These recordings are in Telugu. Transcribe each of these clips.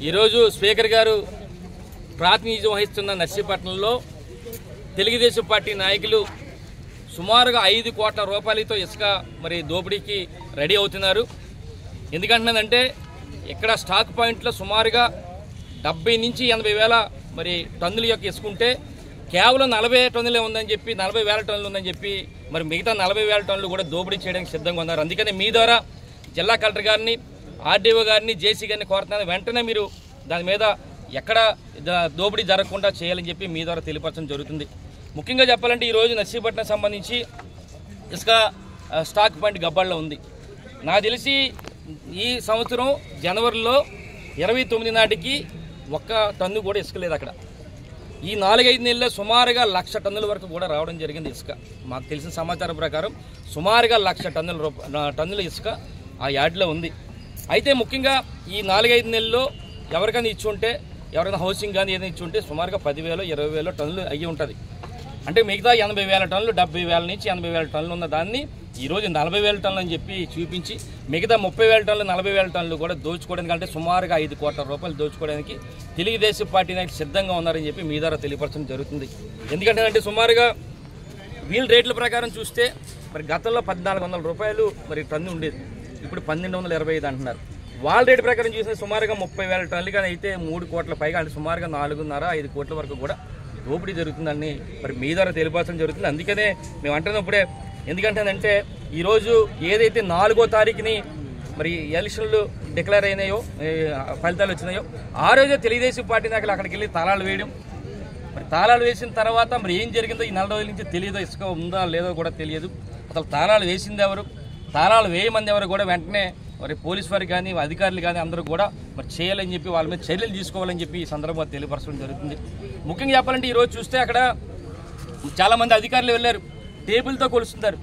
ఈరోజు స్పీకర్ గారు ప్రాతినిధ్యం వహిస్తున్న నర్సీపట్నంలో తెలుగుదేశం పార్టీ నాయకులు సుమారుగా 5 కోట్ల రూపాయలతో ఇసుక మరి దోపిడీకి రెడీ అవుతున్నారు. ఎందుకంటున్నానంటే ఇక్కడ స్టాక్ పాయింట్లో సుమారుగా 70 నుంచి 80 వేల మరి టన్నుల యొక్క ఇసుకుంటే కేవలం 40 టన్నులే ఉందని చెప్పి 40 వేల టన్నులు ఉందని చెప్పి మరి మిగతా 40 వేల టన్నులు కూడా దోపిడీ చేయడానికి సిద్ధంగా ఉన్నారు. అందుకని మీ ద్వారా జిల్లా కలెక్టర్ గారిని, ఆర్డీఓ గారిని, జేసీ గారిని కోరుతున్నాను, వెంటనే మీరు దాని మీద ఎక్కడ దోపిడీ జరగకుండా చేయాలని చెప్పి మీ ద్వారా తెలియపరచడం జరుగుతుంది. ముఖ్యంగా చెప్పాలంటే ఈరోజు నర్సీపట్నం సంబంధించి ఇసుక స్టాక్ పాయింట్ గబ్బాల్లో ఉంది. నాకు తెలిసి ఈ సంవత్సరం జనవరిలో 29 నాటికి 1 టన్ను కూడా ఇసుక లేదు అక్కడ. ఈ 4-5 నెలల్లో సుమారుగా 1,00,000 టన్నుల వరకు కూడా రావడం జరిగింది ఇసుక. మాకు తెలిసిన సమాచారం ప్రకారం సుమారుగా 1,00,000 టన్నుల ఇసుక ఆ యార్డ్లో ఉంది. అయితే ముఖ్యంగా ఈ 4-5 నెలల్లో ఎవరికైనా ఇచ్చి ఉంటే, ఎవరైనా హౌసింగ్ కానీ ఏదైనా ఇచ్చి ఉంటే సుమారుగా 10,000 20,000 టన్నులు అయ్యి ఉంటుంది. అంటే మిగతా 80,000 టన్నులు 70,000 నుంచి 80,000 టన్నులు ఉన్న దాన్ని ఈరోజు 40,000 టన్నులు అని చెప్పి చూపించి మిగతా 30,000 టన్నులు 40,000 టన్నులు కూడా దోచుకోవడానికి, అంటే సుమారుగా 5 కోట్ల రూపాయలు దోచుకోవడానికి తెలుగుదేశం పార్టీ నాయకులు సిద్ధంగా ఉన్నారని చెప్పి మీ ద్వారా తెలియపరచడం జరుగుతుంది. ఎందుకంటే సుమారుగా వీళ్ళ రేట్ల ప్రకారం చూస్తే మరి గతంలో 1,400 రూపాయలు మరి టన్ను ఉండేది, ఇప్పుడు 1,225 అంటున్నారు. వాళ్ళ రేటు ప్రకారం చూసిన సుమారుగా 30,000 టన్నులు కానీ అయితే 3 కోట్ల పైగా, అంటే సుమారుగా 4.5 కోట్ల వరకు కూడా దోపిడీ జరుగుతుందని మరి మీ ద్వారా తెలియపరచడం జరుగుతుంది. అందుకనే మేము అంటున్నప్పుడే, ఎందుకంటేనంటే ఈరోజు ఏదైతే 4వ తారీఖుని మరి ఎలక్షన్లు డిక్లేర్ అయినాయో, ఫలితాలు వచ్చినాయో, ఆ రోజే తెలుగుదేశం పార్టీ నాయకులు అక్కడికి వెళ్ళి తాళాలు వేయడం, మరి తాళాలు వేసిన తర్వాత మరి ఏం జరిగిందో ఈ 4 రోజుల నుంచి తెలియదు, ఇసుక ఉందా లేదో కూడా తెలియదు. అసలు తాళాలు వేసింది ఎవరు, తాళాలు వేయమంది ఎవరు కూడా వెంటనే మరి పోలీసు వారికి కానీ అధికారులు కానీ అందరూ కూడా మరి చేయాలని చెప్పి వాళ్ళ మీద చర్యలు తీసుకోవాలని చెప్పి ఈ సందర్భంగా తెలియపరచడం జరుగుతుంది. ముఖ్యంగా చెప్పాలంటే ఈరోజు చూస్తే అక్కడ చాలామంది అధికారులు వెళ్ళారు, టేబుల్తో కొలుస్తున్నారు.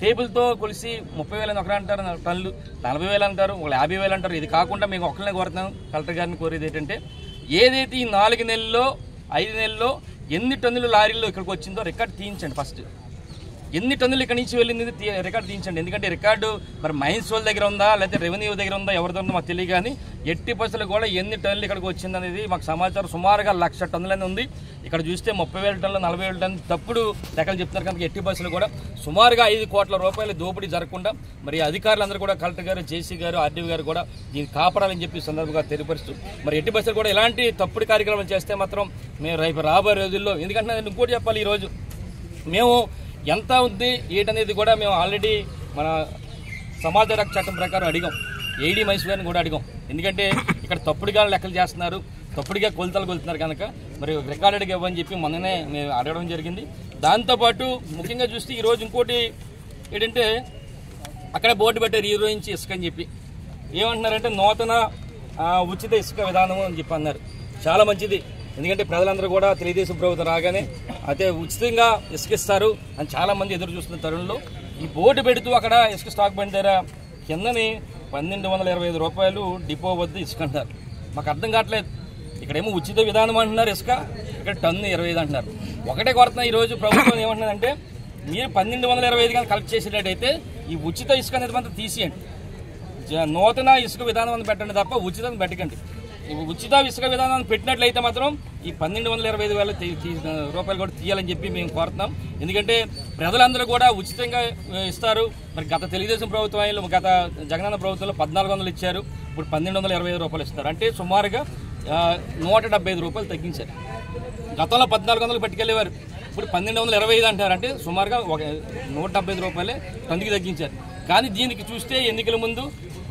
టేబుల్తో కొలిసి 30,000 ఒకరు అంటారు, టన్నులు 40,000 అంటారు, 50,000 అంటారు. ఇది కాకుండా మేము ఒక్కరినే కోరుతున్నాం, కలెక్టర్ గారిని కోరేది ఏంటంటే ఏదైతే ఈ 4 నెలల్లో 5 నెలల్లో ఎన్ని టన్నులు లారీల్లో ఇక్కడికి వచ్చిందో రికార్డు తీయించండి. ఫస్ట్ ఎన్ని టన్నులు ఇక్కడి నుంచి వెళ్ళింది రికార్డు తీయించండి. ఎందుకంటే రికార్డు మరి మైన్స్ వాళ్ళ దగ్గర ఉందా లేకపోతే రెవెన్యూ దగ్గర ఉందా, ఎవరిదో ఉందో మాకు తెలియదు. కానీ ఎట్టి బస్సులు కూడా ఎన్ని టన్నులు ఇక్కడికి వచ్చింది అనేది మాకు సమాచారం. సుమారుగా 1,00,000 టన్నులని ఉంది. ఇక్కడ చూస్తే 30,000 టన్నులు 40,000 టన్నులు తప్పుడు లెక్కలు చెప్తున్నారు. కనుక ఎట్టి బస్సులు కూడా సుమారుగా 5 కోట్ల రూపాయలు దోపిడీ జరగకుండా మరి అధికారులందరూ కూడా, కలెక్టర్ గారు, జేసీ గారు, ఆర్డీఓ గారు కూడా దీన్ని కాపాడాలని చెప్పి సందర్భంగా తెలియపరుస్తూ మరి ఎట్టి బస్సులు కూడా ఇలాంటి తప్పుడు కార్యక్రమాలు చేస్తే మాత్రం మేము రేపు రాబోయే రోజుల్లో, ఎందుకంటే నేను ఇంకోటి చెప్పాలి, ఈరోజు మేము ఎంత ఉంది ఏంటనేది కూడా మేము ఆల్రెడీ మన సమాచార హక్కు చట్టం ప్రకారం అడిగాం, ఏడీ మైసూర్ గారిని కూడా అడిగాం. ఎందుకంటే ఇక్కడ తప్పుడుగా లెక్కలు చేస్తున్నారు, తప్పుడుగా కొలతలు కొలుతున్నారు కనుక మరి రికార్డెడ్గా ఇవ్వని చెప్పి మొన్ననే మేము అడగడం జరిగింది. దాంతోపాటు ముఖ్యంగా చూస్తే ఈరోజు ఇంకోటి ఏంటంటే అక్కడ బోర్డు పెట్టారు ఈరోజు ఇసుక అని చెప్పి. ఏమంటున్నారంటే నూతన ఉచిత ఇసుక విధానం అని చెప్పి అన్నారు. చాలా మంచిది, ఎందుకంటే ప్రజలందరూ కూడా తెలుగుదేశం ప్రభుత్వం రాగానే అయితే ఉచితంగా ఇసుక ఇస్తారు అని చాలామంది ఎదురు చూస్తున్న తరుణంలో ఈ బోర్డు పెడుతూ అక్కడ ఇసుక స్టాక్ బండి దగ్గర కిందని 1,225 రూపాయలు డిపో వద్ద ఇసుక అంటున్నారు. మాకు అర్థం కావట్లేదు. ఇక్కడేమో ఉచిత విధానం అంటున్నారు ఇసుక, ఇక్కడ టన్ను 25 అంటున్నారు. ఒకటే కొడుతున్నా ఈరోజు ప్రభుత్వం ఏమంటున్నదంటే మీరు 1,225 కానీ కలెక్ట్ చేసేటట్టయితే ఈ ఉచిత ఇసుక అనేది మాత్రం తీసేయండి, నూతన ఇసుక విధానం పెట్టండి తప్ప ఉచితం పెట్టకండి. ఉచిత ఇసుక విధానాన్ని పెట్టినట్లయితే మాత్రం ఈ 1,225,000 రూపాయలు కూడా తీయాలని చెప్పి మేము కోరుతున్నాం. ఎందుకంటే ప్రజలందరూ కూడా ఉచితంగా ఇస్తారు. మరి గత తెలుగుదేశం ప్రభుత్వం, గత జగనన్న ప్రభుత్వంలో 1,400 ఇచ్చారు, ఇప్పుడు 1,225 రూపాయలు ఇస్తారు. అంటే సుమారుగా 175 రూపాయలు తగ్గించారు. గతంలో 1,400 పట్టుకెళ్ళేవారు, ఇప్పుడు 1,225 అంటారు. అంటే సుమారుగా 175 రూపాయలే టన్నుకి తగ్గించారు. కానీ దీనికి చూస్తే ఎన్నికల ముందు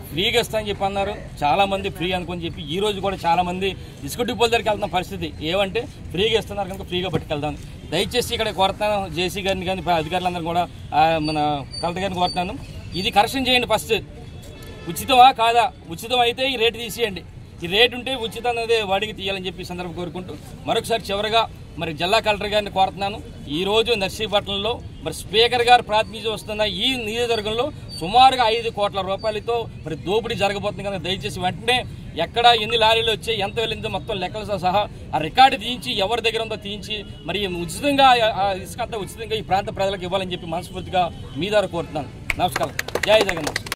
ఫ్రీగా ఇస్తా అని చెప్పి అన్నారు. చాలామంది ఫ్రీ అనుకొని చెప్పి ఈ రోజు కూడా చాలామంది ఇసుక డిపోల దగ్గరికి వెళ్తున్న పరిస్థితి. ఏమంటే ఫ్రీగా ఇస్తున్నారు కనుక ఫ్రీగా పట్టుకెళ్తాను. దయచేసి ఇక్కడ కోరుతాను, జేసీ గారిని కానీ అధికారులందరూ కూడా మన కలెక్టర్ గారిని కోరుతాను, ఇది కరెక్షన్ చేయండి. ఫస్ట్ ఉచితమా కాదా, ఉచితం అయితే ఈ రేటు తీసేయండి, ఈ రేటు ఉంటే ఉచితం అనేది వాడికి తీయాలని చెప్పి సందర్భం కోరుకుంటూ మరొకసారి చివరిగా మరి జిల్లా కలెక్టర్ గారిని కోరుతున్నాను. ఈరోజు నర్సీపట్నంలో మరి స్పీకర్ గారు ప్రాతినిధ్యం వస్తున్న ఈ నియోజకవర్గంలో సుమారుగా 5 కోట్ల రూపాయలతో మరి దోపిడీ జరగబోతుంది కనుక దయచేసి వెంటనే ఎక్కడ ఎన్ని లారీలు వచ్చాయి, ఎంత వెళ్ళిందో మొత్తం లెక్కలతో సహా ఆ రికార్డు తీయించి ఎవరి దగ్గర ఉందో తీయించి మరి ఉచితంగా ఇసుక అంతా ఉచితంగా ఈ ప్రాంత ప్రజలకు ఇవ్వాలని చెప్పి మనస్ఫూర్తిగా మీ ద్వారా కోరుతున్నాను. నమస్కారం. జై జగన్నాథ్.